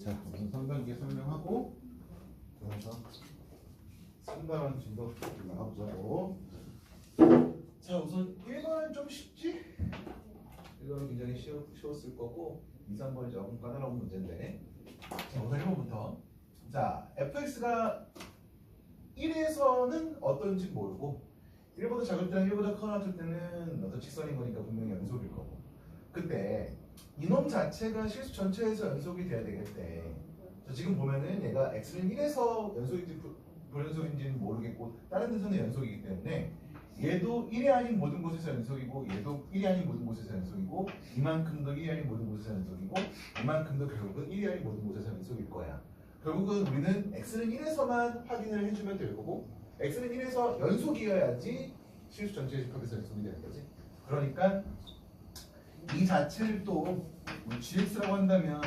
자, 우선 3단계 설명하고 그래서 3단원 진도 나가보자고. 자, 우선 1번은 좀 쉽지? 1번은 굉장히 쉬웠을 거고 2, 3번이 조금 까다로운 문제인데, 자, 우선 1번부터. 자, fx가 1에서는 어떤지 모르고 1보다 작을 때랑 1보다 커 때는 어떤 직선인 거니까 분명히 연속일 거고, 그때 이놈 자체가 실수 전체에서 연속이 돼야 되겠대. 자, 지금 보면은 얘가 x는 1에서 연속인지 불연속인지는 모르겠고 다른 데서는 연속이기 때문에 얘도 1이 아닌 모든 곳에서 연속이고 얘도 1이 아닌 모든 곳에서 연속이고 이만큼도 1이 아닌 모든 곳에서 연속이고 이만큼도 결국은 1이 아닌 모든 곳에서 연속일 거야. 결국은 우리는 x는 1에서만 확인을 해주면 될 거고 x는 1에서 연속이어야지 실수 전체의 집합에서 연속이 되는 거지. 그러니까 이 자체를 또 우리 gx라고 한다면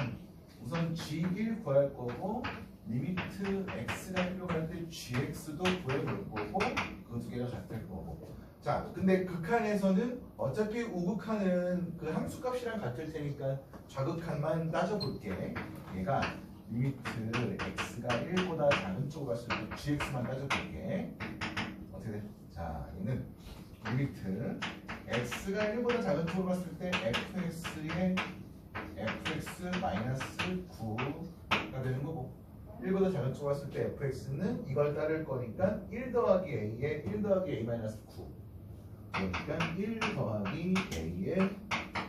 우선 g1 구할 거고 리미트 x가 1로 갈 때 gx도 구해볼 거고 그 두 개가 같을 거고. 자, 근데 극한에서는 어차피 우극한은 그 함수값이랑 같을 테니까 좌극한만 따져볼게. 얘가 리미트 x가 1보다 작은 쪽으로 갔을 때 gx만 따져볼게. 어떻게 돼? 자, 얘는 리미트 x가 1보다 작은 쪽으로 갔을 때 fx의 fx-9가 되는 거고 1보다 작은 쪽으로 갔을 때 fx는 이걸 따를 거니까 1 더하기 a에 1 더하기 a-9 그러니까 1 더하기 a에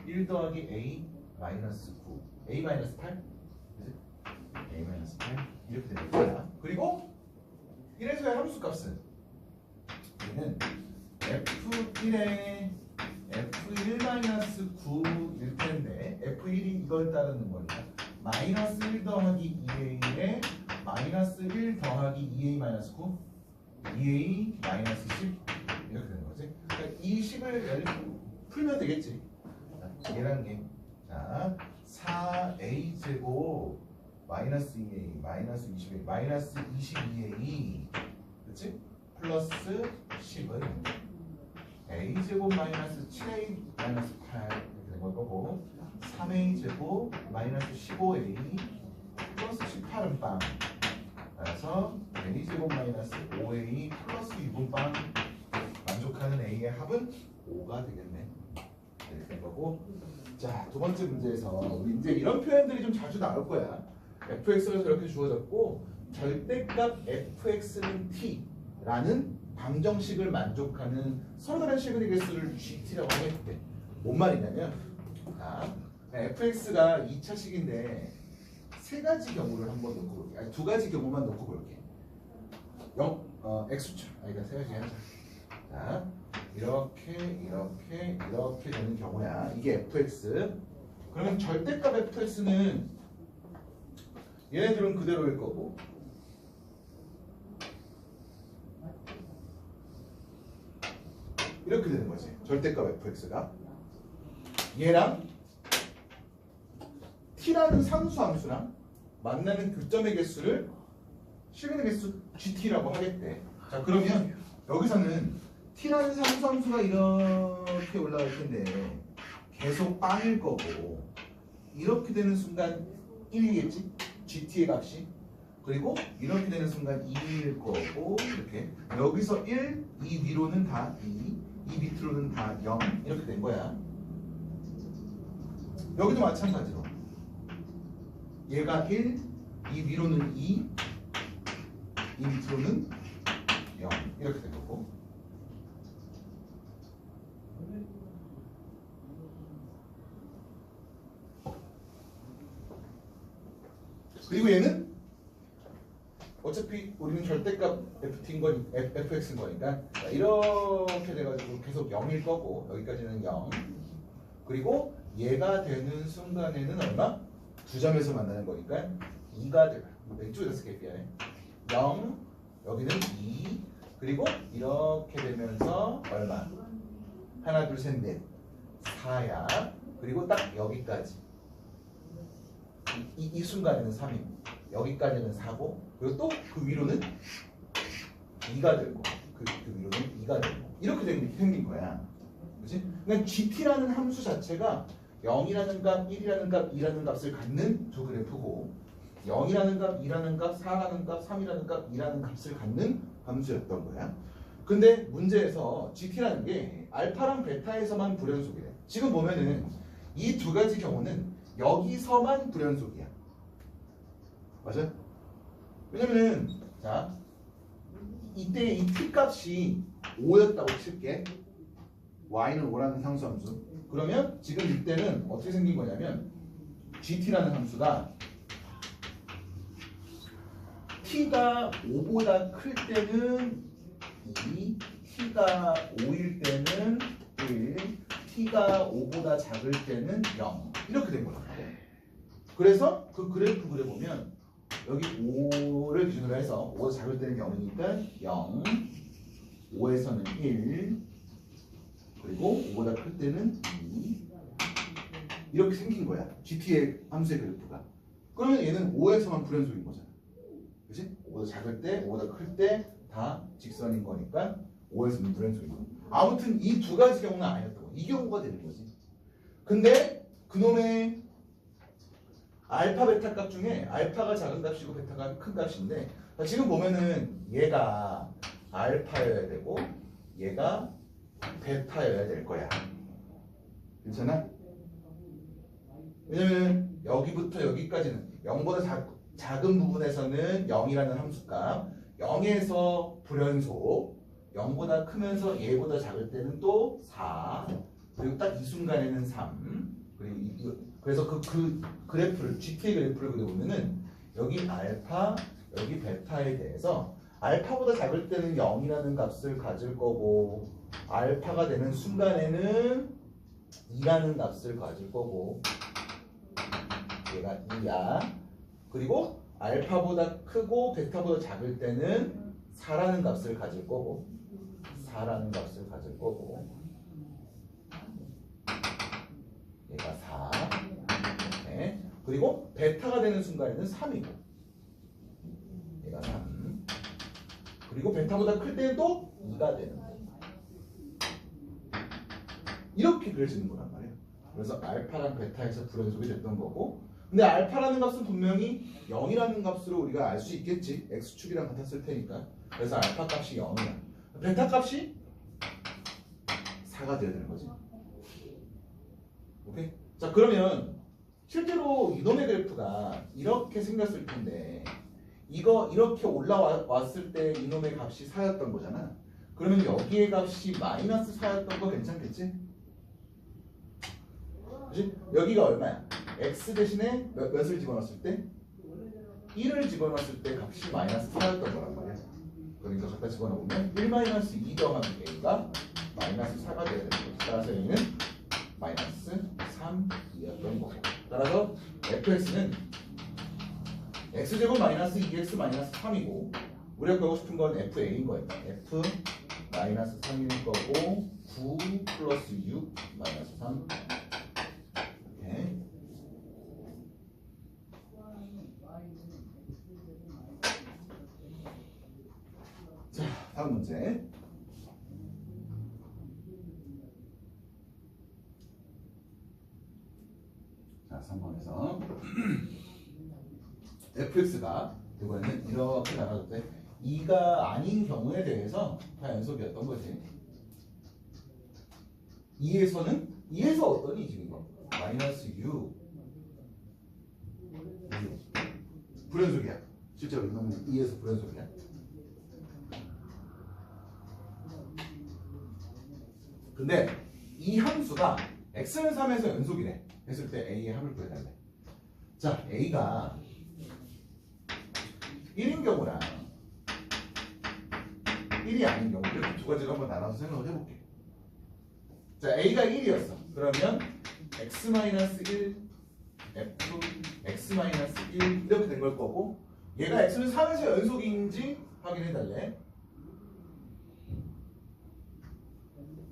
1 더하기 a-9 a-8 a-8 이렇게 되는 거야. 그리고 1에서의 함수값은 얘는 f1에 f1-9일 텐데 f1이 이걸 따르는 거니까 마이너스 1 더하기 2a에 마이너스 1 더하기 2a-9 2a-10 이렇게 되는 거지. 그러니까 이 식을 풀면 되겠지. 자, 얘란 게 자 4a 제곱 마이너스 2a 마이너스 20a 마이너스 22a 그치? 플러스 10은 a 제곱 마이너스 7a 마이너스 8 이렇게 된 거고 3a 제곱 마이너스 15a 플러스 18은 빵. 따라서 a 제곱 마이너스 5a 플러스 6은 빵. 만족하는 a의 합은 5가 되겠네. 이렇게 된 거고. 자, 두 번째 문제에서 우리 이제 이런 표현들이 좀 자주 나올 거야. fx가 이렇게 주어졌고 절대값 fx는 t라는 방정식을 만족하는 서로 다른 시그널 개수를 gt라고 하겠대. 뭔 말이냐면 fx가 2차식인데 세 가지 경우를 한번 놓고 볼게. 아니 두 가지 경우만 놓고 볼게. x축. 그러니까 세 가지 하자. 자, 이렇게 되는 경우야. 이게 fx. 그러면 절대값 fx는 얘네들은 그대로일 거고 이렇게 되는 거지. 절대값 fx가 얘랑 t라는 상수함수랑 만나는 교점의 개수를 시그널 개수 gt라고 하겠대. 자, 그러면 여기서는 t라는 상수함수가 이렇게 올라갈 텐데 계속 빵일 거고 이렇게 되는 순간 1이겠지? gt의 값이. 그리고 이렇게 되는 순간 2일 거고 이렇게 여기서 1, 이 위로는 다 2, 이 밑으로는 다 0 이렇게 된 거야. 여기도 마찬가지로 얘가 1, 이 위로는 2, 이 밑으로는 0 이렇게 된 거고. 그리고 얘는 어차피 우리는 절대값 fx인 거니까 이렇게 돼가지고 계속 0일 거고 여기까지는 0. 그리고 얘가 되는 순간에는 얼마? 두 점에서 만나는 거니까 2가 돼. 왼쪽에다 쓸게. 0, 여기는 2, 그리고 이렇게 되면서 얼마? 하나, 둘, 셋, 넷, 4야. 그리고 딱 여기까지. 이 순간에는 3이고 여기까지는 4고 그리고 또 그 위로는 2가 되고 그 위로는 2가 되고 이렇게 생긴 거야. 그렇지? 그러니까 gt라는 함수 자체가 0이라는 값, 1이라는 값, 2라는 값을 갖는 두 그래프고 0이라는 값, 2라는 값, 4라는 값, 3이라는 값, 2라는 값을 갖는 함수였던 거야. 근데 문제에서 GT라는 게 알파랑 베타에서만 불연속이래. 지금 보면은 이 두 가지 경우는 여기서만 불연속이야. 맞아? 왜냐면은 자 이때 이 t 값이 5였다고 칠게. y는 5라는 상수함수. 그러면 지금 이때는 어떻게 생긴 거냐면 gt라는 함수가 t가 5보다 클 때는 2, t가 5일 때는 1, t가 5보다 작을 때는 0 이렇게 된 거란 말이야. 그래서 그 그래프 그려보면 여기 5를 기준으로 해서 5보다 작을 때는 0이니까 0, 5에서는 1, 그리고 5보다 클 때는 2 이렇게 생긴 거야. GT의 함수의 그래프가. 그러면 얘는 5에서만 불연속인 거잖아. 그치? 5보다 작을 때, 5보다 클 때 다 직선인 거니까 5에서는 불연속인 거. 아무튼 이 두 가지 경우는 아니었던 거. 이 경우가 되는 거지. 근데 그놈의 알파 베타 값 중에 알파가 작은 값이고 베타가 큰 값인데 지금 보면은 얘가 알파여야 되고 얘가 베타여야 될 거야. 괜찮아? 왜냐면 여기부터 여기까지는 0보다 작은 부분에서는 0이라는 함수값 0에서 불연속 0보다 크면서 얘보다 작을 때는 또 4 그리고 딱 이 순간에는 3 그리고 그래서 그 그래프를 GT의 그래프를 그려보면은 여기 알파 여기 베타에 대해서 알파보다 작을 때는 0이라는 값을 가질 거고 알파가 되는 순간에는 2라는 값을 가질 거고 얘가 2야. 그리고 알파보다 크고 베타보다 작을 때는 4라는 값을 가질 거고 4라는 값을 가질 거고 얘가 4 네. 그리고 베타가 되는 순간에는 3이고 얘가 3 그리고 베타보다 클 때도 2가 되는 거야. 이렇게 그려지는 거란 말이에요. 그래서 알파랑 베타에서 불연속이 됐던 거고 근데 알파라는 값은 분명히 0이라는 값으로 우리가 알 수 있겠지. x축이랑 같았을 테니까. 그래서 알파 값이 0이야. 베타 값이 4가 돼야 되는 거지. 오케이? 자 그러면 실제로 이놈의 그래프가 이렇게 생겼을 텐데 이거 이렇게 올라왔을 때 이놈의 값이 4였던 거잖아. 그러면 여기의 값이 마이너스 4였던 거 괜찮겠지? 그치? 여기가 얼마야? x 대신에 몇을 집어넣었을 때? 1을 집어넣었을 때 값이 마이너스 4였던 거란 말이야. 그러니까 갖다 집어넣으면 1 마이너스 2 더하면 a가 마이너스 4가 돼야 되는 거지. 따라서 a는 마이너스 3, 2였던 거고. 따라서 fx는 x제곱 마이너스 2x 마이너스 3이고 우리가 구하고 싶은 건 fa인 거예요. f 마이너스 3일 거고 9 플러스 6 마이너스 3 자, 다음 문제. 자, 3번에서 fx가 이번에는 이렇게 나가도 2가 아닌 경우에 대해서 다 연속이었던 거지. 2에서 어떠니 지금 이거? 마이너스 6 불연속이야. 실제로 이놈은 2에서 불연속이야. 근데 이 함수가 x는 3에서 연속이래. 했을 때 a의 합을 구해달래. 자, a가 1인 경우랑 1이 아닌 경우 이렇게 두 가지로 한번 나눠서 생각을 해볼게. 자, a가 1이었어. 그러면 x-1 f x-1 이렇게 된 걸 거고 얘가 x는 3에서 연속인지 확인해달래.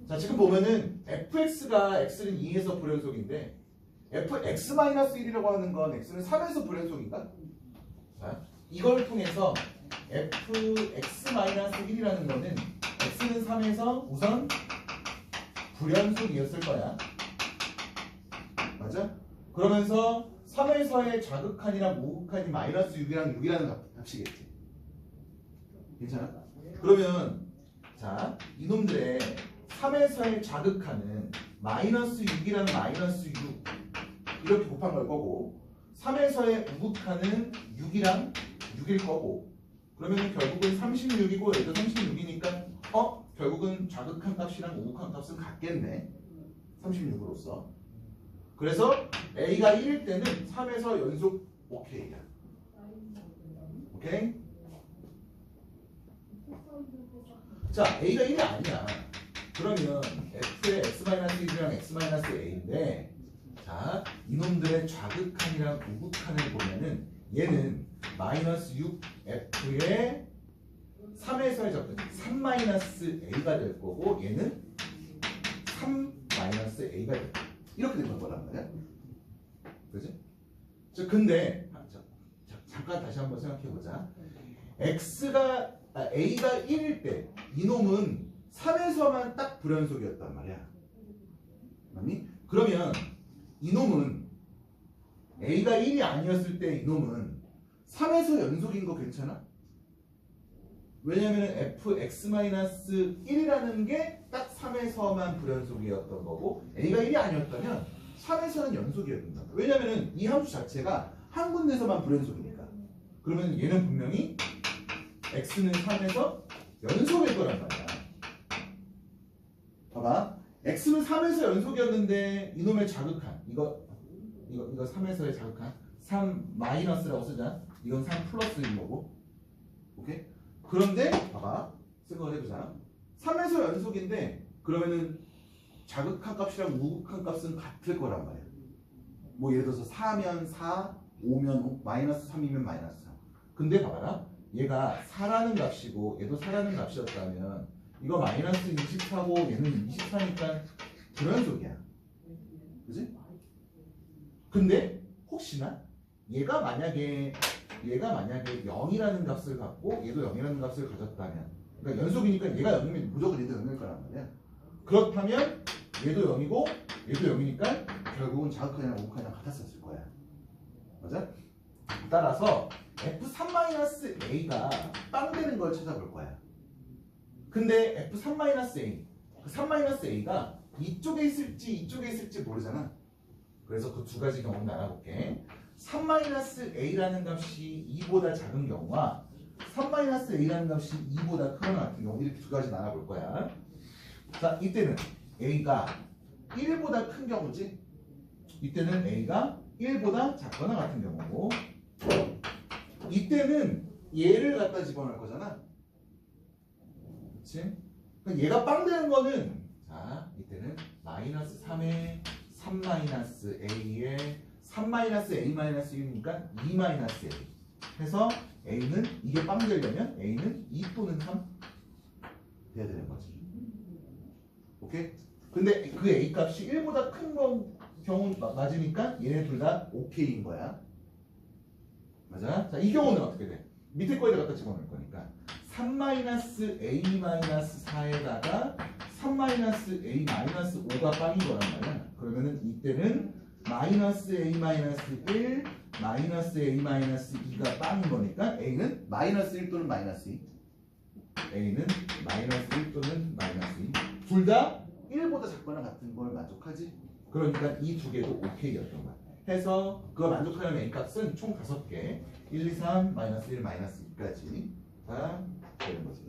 자, 지금 보면은 fx가 x는 2에서 불연속인데 fx-1이라고 하는 건 x는 3에서 불연속인가? 자, 이걸 통해서 fx-1이라는 거는 x는 3에서 우선 불연속이었을 거야. 맞아? 그러면서 3에서의 자극한이랑 우극한이 마이너스 6이랑 6이라는 값이겠지. 괜찮아? 그러면 자, 이놈들의 3에서의 자극한은 마이너스 6이랑 마이너스 6 이렇게 곱한 걸 거고 3에서의 우극한은 6이랑 6일 거고 그러면 결국은 36이고 얘도 36이니까 결국은 자극한 값이랑 우극한 값은 같겠네. 36으로서. 그래서 A가 1일 때는 3에서 연속 OK야. 오케이? 자, A가 1이 아니야. 그러면 F의 X-1이랑 X-A인데 자, 이놈들의 좌극한이랑 우극한을 보면은 얘는 마이너스 6F의 3에서의 접근 3-A가 될 거고 얘는 3-A가 될 거야. 이렇게 된 거란 말이야. 그지? 자, 근데 잠깐 다시 한번 생각해보자. A가 1일 때 이놈은 3에서만 딱 불연속이었단 말이야. 맞니? 그러면 이놈은 A가 1이 아니었을 때 이놈은 3에서 연속인 거 괜찮아? 왜냐면 fx-1이라는 게 딱 3에서만 불연속이었던 거고 A가 1이 아니었다면 3에서는 연속이었던 거야. 왜냐면 이 함수 자체가 한 군데서만 불연속이니까. 그러면 얘는 분명히 x는 3에서 연속일 거란 말이야. 봐봐. x는 3에서 연속이었는데 이놈의 자극한 이거 3에서의 자극한 3 마이너스라고 쓰자. 이건 3 플러스인 거고. 오케이? 그런데 봐봐. 생각을 해보자. 3에서 연속인데 그러면은 자극한 값이랑 우극한 값은 같을 거란 말이야. 뭐 예를 들어서 4면 4, 5면 5, 마이너스 3이면 마이너스 3. 근데 봐봐라. 얘가 4라는 값이고 얘도 4라는 값이었다면 이거 마이너스 24고 얘는 24니까 불연속이야. 그지? 근데 혹시나 얘가 만약에 0이라는 값을 갖고 얘도 0이라는 값을 가졌다면 그러니까 연속이니까 얘가 0이면 무조건 얘도 0일 거란 말이야. 그렇다면 얘도 0이고 얘도 0이니까 결국은 자극한이랑 우극한이랑 같았을 거야. 맞아? 따라서 F3-A가 빵 되는 걸 찾아볼 거야. 근데 F3-A 그 3-A가 이쪽에 있을지 모르잖아. 그래서 그 두 가지 경우는 알아볼게. 3-A라는 값이 2보다 작은 경우와 3-A라는 값이 2보다 크거나 같은 경우 이렇게 두 가지는 알아볼 거야. 자, 이때는 A가 1보다 큰 경우지. 이때는 A가 1보다 작거나 같은 경우고 이때는 얘를 갖다 집어넣을 거잖아. 그치? 그러니까 얘가 빵 되는 거는 자, 이때는 마이너스 3에 3-A에 3-A-1이니까 2-A 해서 A는 이게 빵 되려면 A는 2 또는 3 돼야 되는 거지. 오케이? 근데 그 A 값이 1보다 큰 경우 맞으니까 얘네 둘 다 OK인 거야. 맞아? 자, 이 경우는 어떻게 돼? 밑에 거에다 갖다 집어넣을 거니까 3-A-4에다가 3-A-5가 빵인 거란 말이야. 그러면은 이때는 -A-1, -A-2가 빵인 거니까 A는 -1 또는 -2. A는 -1 또는 -2. 둘 다 1보다 작거나 같은 걸 만족하지. 그러니까 이 두 개도 OK였던 거야. 해서 그거 만족하는 A 값은 총 5개. 1, 2, 3, -1, -2까지 다 되는 거지.